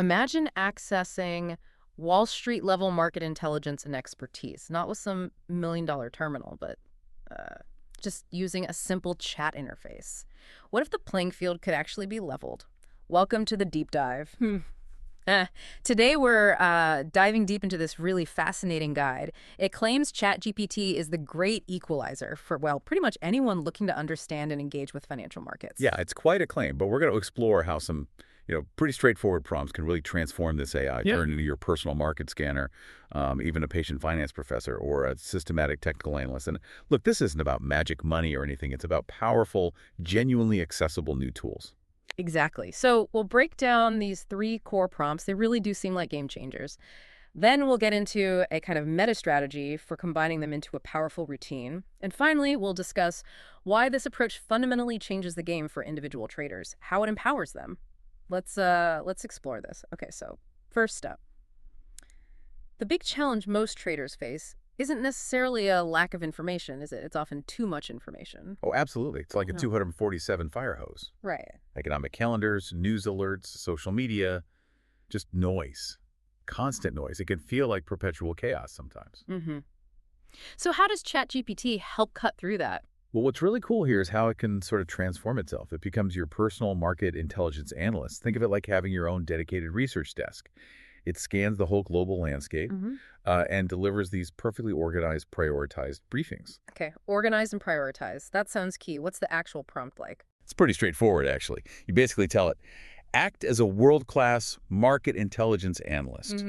Imagine accessing Wall Street level market intelligence and expertise, not with some $1 million terminal, but uh, just using a simple chat interface. What if the playing field could actually be leveled? Welcome to the deep dive. Eh. Today we're diving deep into this really fascinating guide. It claims ChatGPT is the great equalizer for, well, pretty much anyone looking to understand and engage with financial markets. Yeah, it's quite a claim, but we're going to explore how some, pretty straightforward prompts can really transform this AI, turn into your personal market scanner, even a patient finance professor or a systematic technical analyst. And look, this isn't about magic money or anything. It's about powerful, genuinely accessible new tools. Exactly. So we'll break down these 3 core prompts. They really do seem like game changers. Then we'll get into a kind of meta strategy for combining them into a powerful routine. And finally, we'll discuss why this approach fundamentally changes the game for individual traders, how it empowers them. Let's explore this. Okay, so first up, the big challenge most traders face isn't necessarily a lack of information, is it? It's often too much information. Oh, absolutely. It's like a Yeah. 247 fire hose. Right. Economic calendars, news alerts, social media, just noise. Constant noise. It can feel like perpetual chaos sometimes. Mm-hmm. So how does ChatGPT help cut through that? Well, what's really cool here is how it can sort of transform itself. It becomes your personal market intelligence analyst. Think of it like having your own dedicated research desk. It scans the whole global landscape and delivers these perfectly organized, prioritized briefings. Okay, organize and prioritize. That sounds key. What's the actual prompt like? It's pretty straightforward, actually. You basically tell it, act as a world-class market intelligence analyst.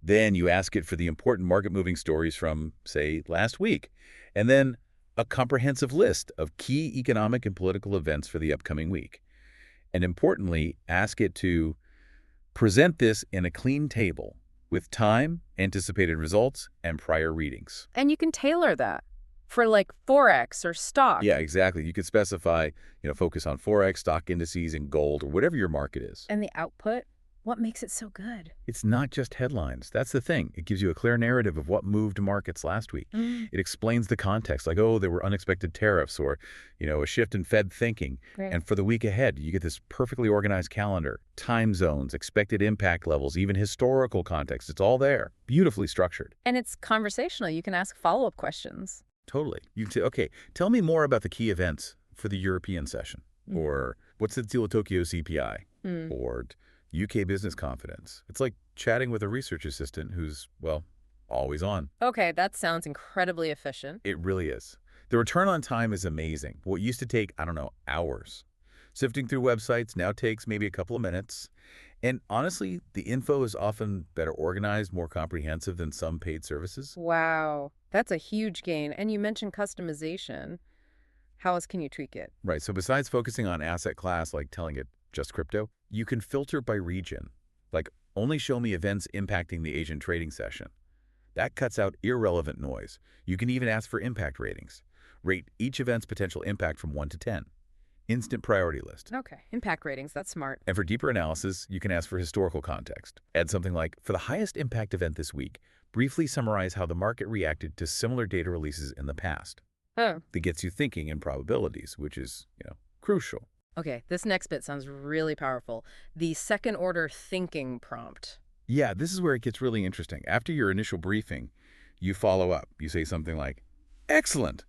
Then you ask it for the important market-moving stories from, say, last week. And then a comprehensive list of key economic and political events for the upcoming week. And importantly, ask it to present this in a clean table with time, anticipated results, and prior readings. And you can tailor that for like Forex or stock. Yeah, exactly. You could specify, focus on Forex, stock indices, and gold, or whatever your market is. And the output? What makes it so good? It's not just headlines. That's the thing. It gives you a clear narrative of what moved markets last week. It explains the context, like, oh, there were unexpected tariffs or, a shift in Fed thinking. Right. And for the week ahead, you get this perfectly organized calendar, time zones, expected impact levels, even historical context. It's all there, beautifully structured. And it's conversational. You can ask follow-up questions. Totally. You say, okay, tell me more about the key events for the European session. Or what's the deal with Tokyo CPI? Or UK business confidence. It's like chatting with a research assistant who's, well, always on. Okay, that sounds incredibly efficient. It really is. The return on time is amazing. What used to take, hours. Sifting through websites now takes maybe a couple of minutes. And honestly, the info is often better organized, more comprehensive than some paid services. Wow, that's a huge gain. And you mentioned customization. How else can you tweak it? Right. So besides focusing on asset class, like telling it just crypto, you can filter by region, like only show me events impacting the Asian trading session. That cuts out irrelevant noise. You can even ask for impact ratings. Rate each event's potential impact from 1 to 10. Instant priority list. Okay, impact ratings, that's smart. And for deeper analysis, you can ask for historical context. Add something like, for the highest impact event this week, briefly summarize how the market reacted to similar data releases in the past. Oh. That gets you thinking in probabilities, which is, crucial. Okay, this next bit sounds really powerful. The second-order thinking prompt. Yeah, this is where it gets really interesting. After your initial briefing, you follow up. You say something like, excellent.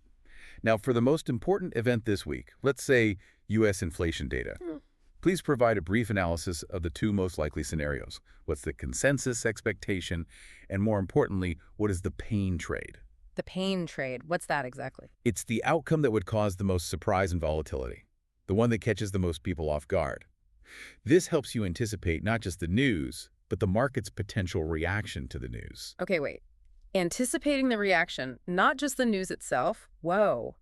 Now, for the most important event this week, let's say U.S. inflation data, please provide a brief analysis of the 2 most likely scenarios. What's the consensus expectation? And more importantly, what is the pain trade? The pain trade, what's that exactly? It's the outcome that would cause the most surprise and volatility, the one that catches the most people off guard. This helps you anticipate not just the news, but the market's potential reaction to the news. Okay, wait. Anticipating the reaction, not just the news itself? Whoa.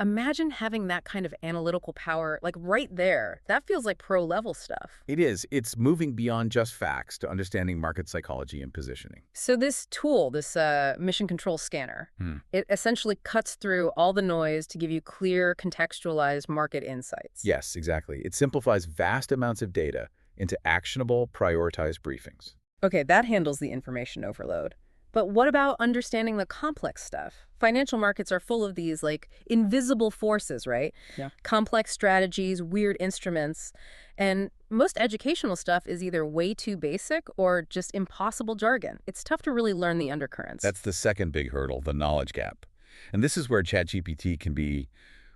Imagine having that kind of analytical power, like right there. That feels like pro-level stuff. It is. It's moving beyond just facts to understanding market psychology and positioning. So this tool, this mission control scanner, it essentially cuts through all the noise to give you clear, contextualized market insights. Yes, exactly. It simplifies vast amounts of data into actionable, prioritized briefings. Okay, that handles the information overload. But what about understanding the complex stuff? Financial markets are full of these, like, invisible forces, right? Yeah. Complex strategies, weird instruments. And most educational stuff is either way too basic or just impossible jargon. It's tough to really learn the undercurrents. That's the second big hurdle, the knowledge gap. And this is where ChatGPT can be,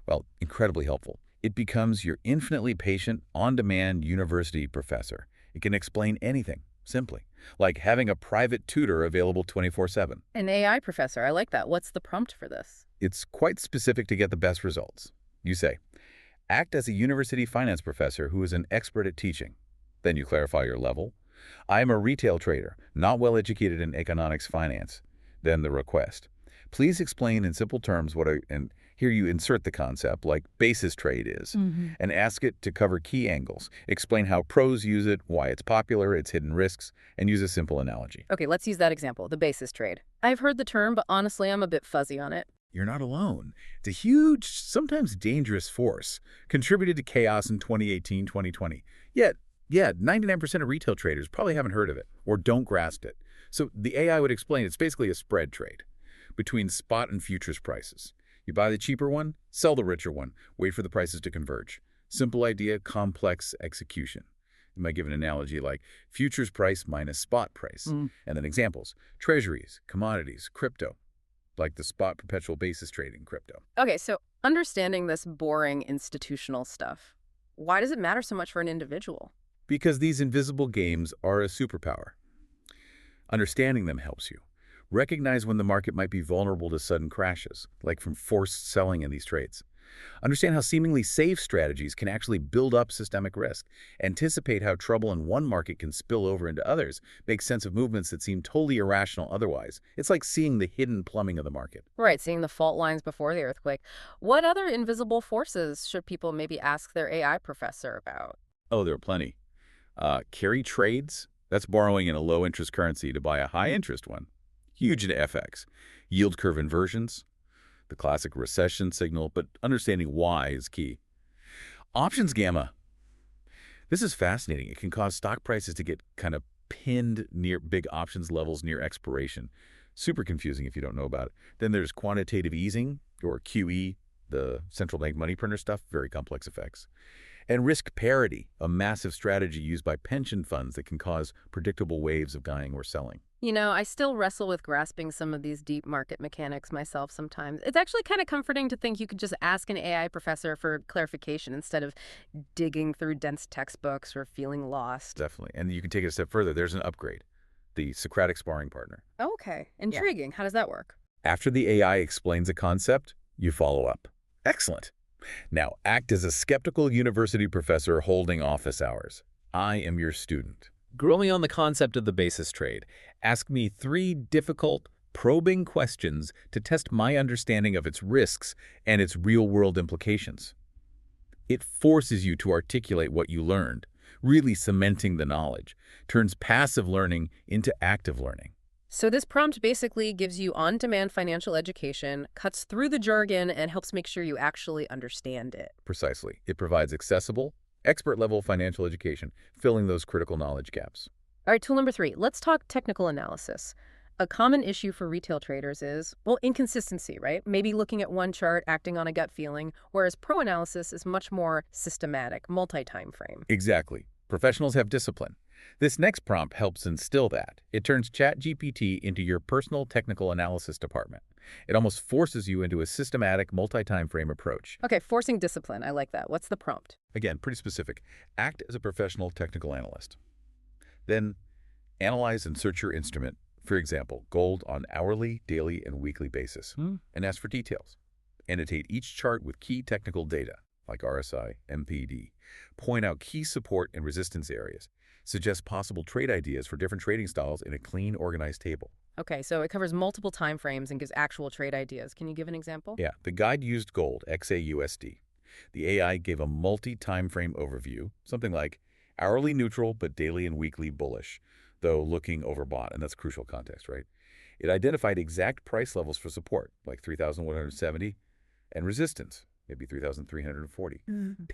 well, incredibly helpful. It becomes your infinitely patient, on-demand university professor. It can explain anything, simply, like having a private tutor available 24/7. An AI professor, I like that. What's the prompt for this? It's quite specific to get the best results. You say, act as a university finance professor who is an expert at teaching. Then you clarify your level. I am a retail trader, not well educated in economics finance. Then the request. Please explain in simple terms and here you insert the concept like basis trade is, and ask it to cover key angles. Explain how pros use it, why it's popular, its hidden risks, and use a simple analogy. Okay, let's use that example, the basis trade. I've heard the term, but honestly, I'm a bit fuzzy on it. You're not alone. It's a huge, sometimes dangerous force, contributed to chaos in 2018, 2020. Yet, 99% of retail traders probably haven't heard of it or don't grasp it. So the AI would explain it's basically a spread trade between spot and futures prices. You buy the cheaper one, sell the richer one, wait for the prices to converge. Simple idea, complex execution. You might give an analogy like futures price minus spot price. And then examples, treasuries, commodities, crypto, like the spot perpetual basis trading crypto. Okay, so understanding this boring institutional stuff, why does it matter so much for an individual? Because these invisible games are a superpower. Understanding them helps you. Recognize when the market might be vulnerable to sudden crashes, like from forced selling in these trades. Understand how seemingly safe strategies can actually build up systemic risk. Anticipate how trouble in one market can spill over into others. Make sense of movements that seem totally irrational otherwise. It's like seeing the hidden plumbing of the market. Right, seeing the fault lines before the earthquake. What other invisible forces should people maybe ask their AI professor about? Oh, there are plenty. Carry trades. That's borrowing in a low-interest currency to buy a high-interest one. Huge in FX. Yield curve inversions, the classic recession signal, but understanding why is key. Options gamma. This is fascinating. It can cause stock prices to get kind of pinned near big options levels near expiration. Super confusing if you don't know about it. Then there's quantitative easing, or QE, the central bank money printer stuff, very complex effects. And risk parity, a massive strategy used by pension funds that can cause predictable waves of buying or selling. You know, I still wrestle with grasping some of these deep market mechanics myself sometimes. It's actually kind of comforting to think you could just ask an AI professor for clarification instead of digging through dense textbooks or feeling lost. Definitely. And you can take it a step further. There's an upgrade, the Socratic sparring partner. Okay, intriguing. How does that work? After the AI explains a concept, you follow up. Excellent. Now, act as a skeptical university professor holding office hours. I am your student. Grill me on the concept of the basis trade. Ask me 3 difficult, probing questions to test my understanding of its risks and its real-world implications. It forces you to articulate what you learned, really cementing the knowledge, turns passive learning into active learning. So this prompt basically gives you on-demand financial education, cuts through the jargon, and helps make sure you actually understand it. Precisely. It provides accessible, expert-level financial education, filling those critical knowledge gaps. All right, tool number 3. Let's talk technical analysis. A common issue for retail traders is, well, inconsistency, right? Maybe looking at one chart, acting on a gut feeling, whereas pro analysis is much more systematic, multi-timeframe. Exactly. Professionals have discipline. This next prompt helps instill that. It turns ChatGPT into your personal technical analysis department. It almost forces you into a systematic, multi-timeframe approach. Okay, forcing discipline. I like that. What's the prompt? Again, pretty specific. Act as a professional technical analyst. Then analyze and search your instrument, for example, gold on hourly, daily, and weekly basis, and ask for details. Annotate each chart with key technical data, like RSI, MPD. Point out key support and resistance areas. Suggest possible trade ideas for different trading styles in a clean, organized table. Okay, so it covers multiple time frames and gives actual trade ideas. Can you give an example? Yeah, the guide used gold, XAUSD. The AI gave a multi-timeframe overview, something like hourly neutral but daily and weekly bullish, though looking overbought, and that's crucial context, right? It identified exact price levels for support, like 3,170, and resistance, maybe 3,340.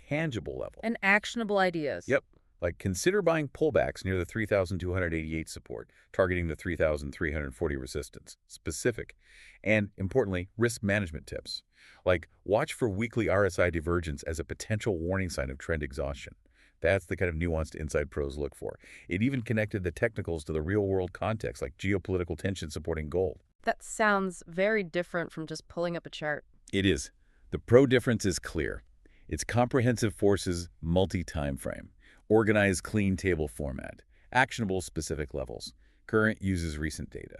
Tangible level. And actionable ideas. Yep. Like consider buying pullbacks near the 3,288 support, targeting the 3,340 resistance. Specific. And importantly, risk management tips. Like watch for weekly RSI divergence as a potential warning sign of trend exhaustion. That's the kind of nuanced insight pros look for. It even connected the technicals to the real-world context, like geopolitical tension supporting gold. That sounds very different from just pulling up a chart. It is. The pro difference is clear. It's comprehensive forces multi-time frame, organized clean table format, actionable specific levels, current uses recent data.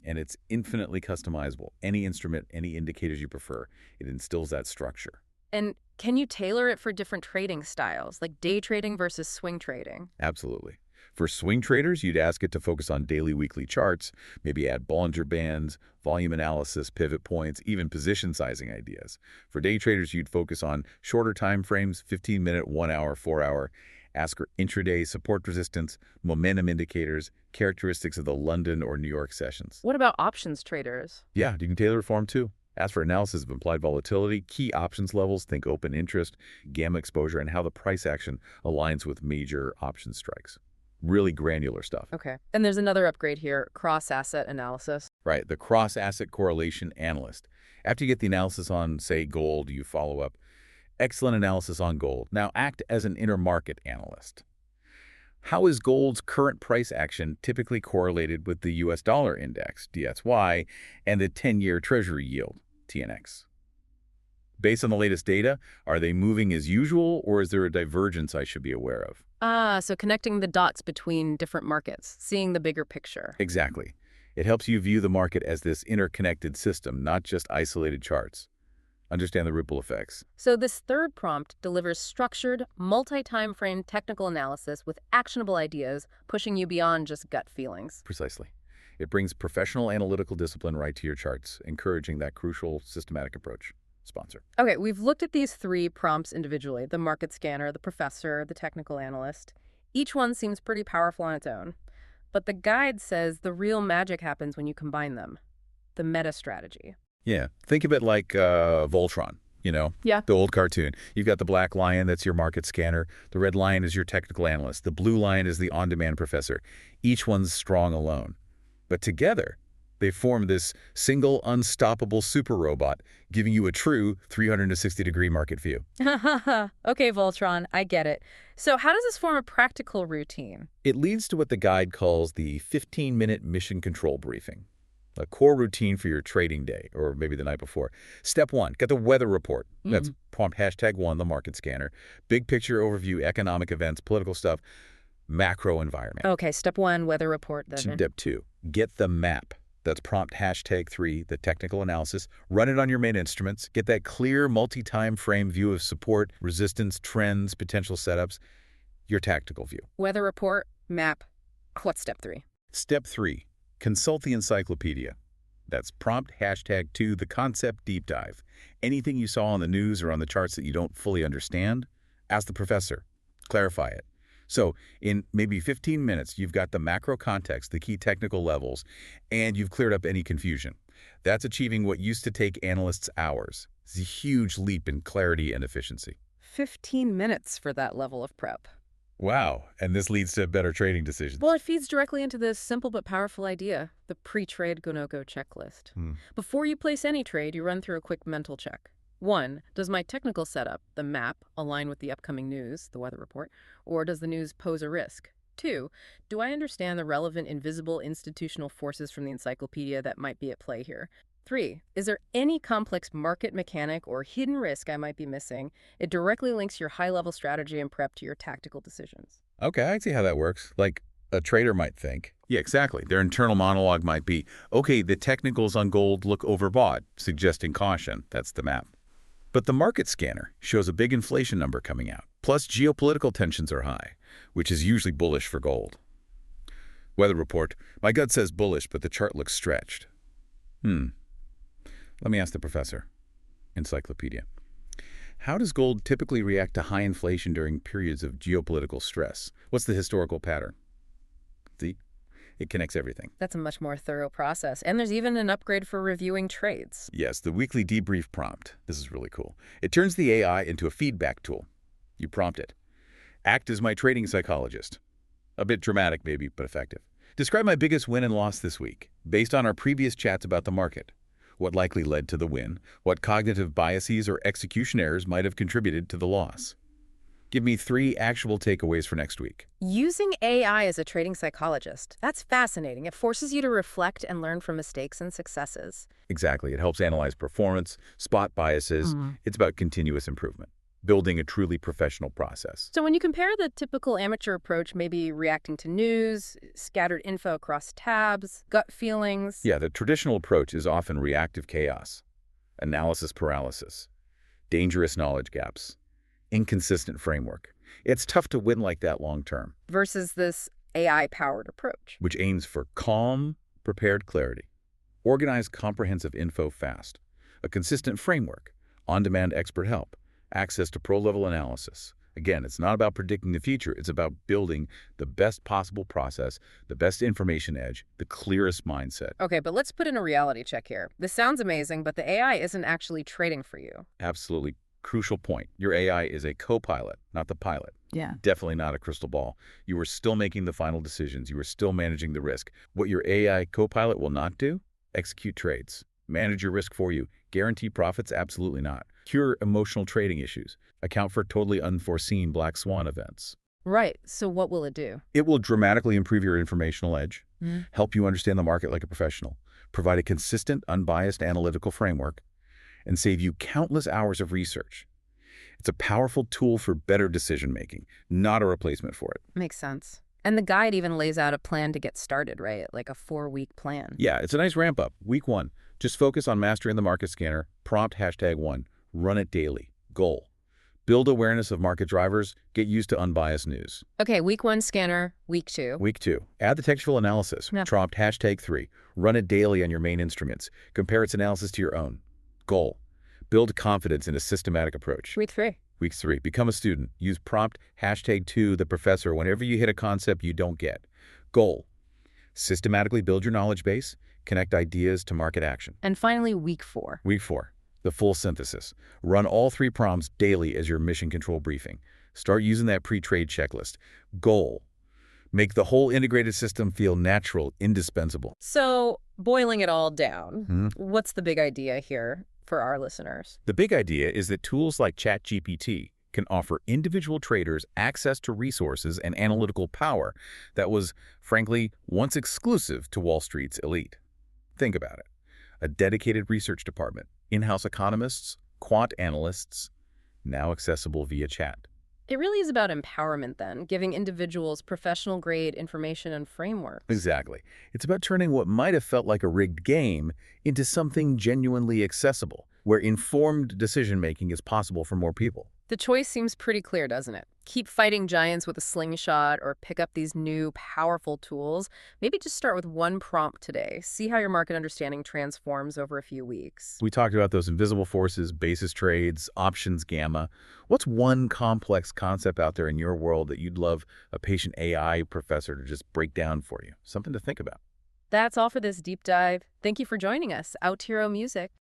And it's infinitely customizable. Any instrument, any indicators you prefer, it instills that structure. And can you tailor it for different trading styles, like day trading versus swing trading? Absolutely. For swing traders, you'd ask it to focus on daily, weekly charts, maybe add Bollinger Bands, volume analysis, pivot points, even position sizing ideas. For day traders, you'd focus on shorter time frames, 15-minute, 1-hour, 4-hour. Ask for intraday support resistance, momentum indicators, characteristics of the London or New York sessions. What about options traders? Yeah, you can tailor it for them too. Ask for analysis of implied volatility, key options levels, think open interest, gamma exposure, and how the price action aligns with major option strikes. Really granular stuff. Okay. And there's another upgrade here, cross-asset analysis. Right, the cross-asset correlation analyst. After you get the analysis on, say, gold, you follow up. Excellent analysis on gold. Now act as an intermarket analyst. How is gold's current price action typically correlated with the U.S. dollar index, DXY, and the 10-year Treasury yield, TNX? Based on the latest data, are they moving as usual, or is there a divergence I should be aware of? So connecting the dots between different markets, seeing the bigger picture. Exactly. It helps you view the market as this interconnected system, not just isolated charts. Understand the ripple effects. So this third prompt delivers structured, multi-timeframe technical analysis with actionable ideas, pushing you beyond just gut feelings. Precisely. It brings professional analytical discipline right to your charts, encouraging that crucial systematic approach. Sponsor. Okay, we've looked at these three prompts individually, the market scanner, the professor, the technical analyst. Each one seems pretty powerful on its own. But the guide says the real magic happens when you combine them. The meta strategy. Yeah, think of it like Voltron, Yeah. the old cartoon. You've got the black lion, that's your market scanner. The red lion is your technical analyst. The blue lion is the on-demand professor. Each one's strong alone. But together, they form this single, unstoppable super robot, giving you a true 360-degree market view. Okay, Voltron, I get it. So how does this form a practical routine? It leads to what the guide calls the 15-minute mission control briefing, a core routine for your trading day, or maybe the night before. Step 1, get the weather report. That's prompt #1, the market scanner. Big picture overview, economic events, political stuff, macro environment. Okay, step 1, weather report. Then. Step 2, get the map. That's prompt #3, the technical analysis. Run it on your main instruments. Get that clear multi-time frame view of support, resistance, trends, potential setups, your tactical view. Weather report, map. What's step 3? Step 3, consult the encyclopedia. That's prompt #2, the concept deep dive. Anything you saw on the news or on the charts that you don't fully understand, ask the professor. Clarify it. So in maybe 15 minutes, you've got the macro context, the key technical levels, and you've cleared up any confusion. That's achieving what used to take analysts hours. It's a huge leap in clarity and efficiency. 15 minutes for that level of prep. Wow. And this leads to better trading decisions. Well, it feeds directly into this simple but powerful idea, the pre-trade go-no-go checklist. Before you place any trade, you run through a quick mental check. 1, does my technical setup, the map, align with the upcoming news, the weather report, or does the news pose a risk? 2, do I understand the relevant invisible institutional forces from the encyclopedia that might be at play here? 3, is there any complex market mechanic or hidden risk I might be missing? It directly links your high-level strategy and prep to your tactical decisions. Okay, I see how that works. Like a trader might think. Yeah, exactly. Their internal monologue might be, okay, the technicals on gold look overbought, suggesting caution. That's the map. But the market scanner shows a big inflation number coming out. Plus, geopolitical tensions are high, which is usually bullish for gold. Weather report. My gut says bullish, but the chart looks stretched. Let me ask the professor. Encyclopedia. How does gold typically react to high inflation during periods of geopolitical stress? What's the historical pattern? See? It connects everything. That's a much more thorough process. And there's even an upgrade for reviewing trades. Yes, the weekly debrief prompt. This is really cool. It turns the AI into a feedback tool. You prompt it. Act as my trading psychologist. A bit dramatic maybe, but effective. Describe my biggest win and loss this week, based on our previous chats about the market. What likely led to the win? What cognitive biases or execution errors might have contributed to the loss? Give me 3 actual takeaways for next week. Using AI as a trading psychologist. That's fascinating. It forces you to reflect and learn from mistakes and successes. Exactly. It helps analyze performance, spot biases. It's about continuous improvement, building a truly professional process. So when you compare the typical amateur approach, maybe reacting to news, scattered info across tabs, gut feelings. Yeah, the traditional approach is often reactive chaos, analysis paralysis, dangerous knowledge gaps, inconsistent framework. It's tough to win like that long term, Versus this AI-powered approach. which aims for calm, prepared clarity, organized comprehensive info fast, a consistent framework, on-demand expert help, access to pro-level analysis. Again, it's not about predicting the future. It's about building the best possible process, the best information edge, the clearest mindset. Okay, but let's put in a reality check here. This sounds amazing, but the AI isn't actually trading for you. Absolutely crucial point. Your AI is a co-pilot, not the pilot. Yeah. Definitely not a crystal ball. You are still making the final decisions. You are still managing the risk. What your AI co-pilot will not do? Execute trades. Manage your risk for you. Guarantee profits? Absolutely not. Cure emotional trading issues. Account for totally unforeseen black swan events. Right. So what will it do? It will dramatically improve your informational edge, help you understand the market like a professional, provide a consistent, unbiased analytical framework, and save you countless hours of research. It's a powerful tool for better decision-making, not a replacement for it. Makes sense. And the guide even lays out a plan to get started, right? Like a 4-week plan. Yeah, it's a nice ramp-up. Week 1, just focus on mastering the market scanner, prompt #1, run it daily. Goal: build awareness of market drivers, get used to unbiased news. Okay, week 1 scanner, week 2. Week 2, add the textual analysis, Yeah. prompt #3, run it daily on your main instruments, compare its analysis to your own. Goal: build confidence in a systematic approach. Week 3. Week 3, become a student. Use prompt #2 the professor whenever you hit a concept you don't get. Goal: systematically build your knowledge base, connect ideas to market action. And finally, week 4. Week 4, the full synthesis. Run all 3 prompts daily as your mission control briefing. Start using that pre-trade checklist. Goal: make the whole integrated system feel natural, indispensable. So, boiling it all down, what's the big idea here for our listeners? The big idea is that tools like ChatGPT can offer individual traders access to resources and analytical power that was, frankly, once exclusive to Wall Street's elite. Think about it. A dedicated research department, in-house economists, quant analysts, now accessible via chat. It really is about empowerment then, giving individuals professional-grade information and frameworks. Exactly. It's about turning what might have felt like a rigged game into something genuinely accessible, where informed decision-making is possible for more people. The choice seems pretty clear, doesn't it? Keep fighting giants with a slingshot or pick up these new, powerful tools. Maybe just start with one prompt today. See how your market understanding transforms over a few weeks. We talked about those invisible forces, basis trades, options, gamma. What's one complex concept out there in your world that you'd love a patient AI professor to just break down for you? Something to think about. That's all for this deep dive. Thank you for joining us. Out Hero Music.